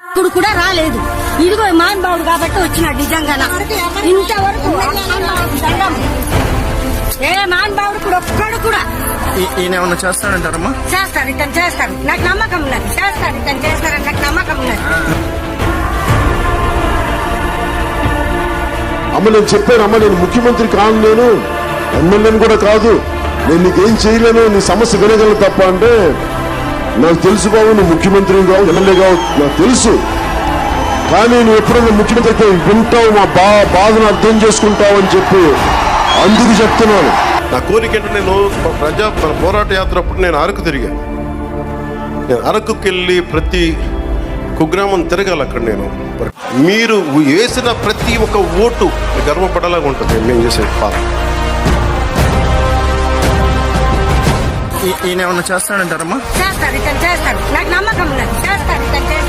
ఇప్పుడు కూడా రాలేదు. ఇదిగో మహానుభావుడు కాబట్టి వచ్చినాడు. నిజంగా ఇంతవరకు ఏ మహానుభావుడు కూడా ఒక్కడు కూడా ఈయన ఏమన్నా చేస్తాడంటారమ్మా? చేస్తాడు, ఇతను చేస్తాడు. నాకు నమ్మకం ఉన్నది. చేస్తాడు, ఇతను చేస్తాడని నాకు నమ్మకం ఉన్నది. అమ్మ నేను చెప్పాను, అమ్మ నేను ముఖ్యమంత్రి కాను, నేను ఎమ్మెల్యేని కూడా కాదు, నేను నీకేం చేయలేను, నీ సమస్య వినగలను తప్ప అంటే, నాకు తెలుసు బాబు నువ్వు ముఖ్యమంత్రి కావు, ఎమ్మెల్యే కావు, నాకు తెలుసు. కానీ నువ్వు ఎప్పుడైనా ముఖ్యమంత్రి అయితే వింటావు, మా బాధను అర్థం చేసుకుంటావు అని చెప్పి అందుకు చెప్తున్నాను. నా కోరిక ఏంటంటే నేను మన పోరాట యాత్ర అప్పుడు నేను అరకు తిరిగాను. నేను అరకుకి వెళ్ళి ప్రతి కుగ్రామం తిరగాలి. అక్కడ నేను మీరు వేసిన ప్రతి ఒక్క ఓటు గర్వపడేలాగా ఉంటుంది మేము చేసే పాత్ర. ఈయన ఏమన్నా చేస్తాడంటారమ్మా? చేస్తాడు, ఇతను చేస్తాడు. నాకు నమ్మకం ఉన్నది. చేస్తాడు, ఇతను చేస్తాడు.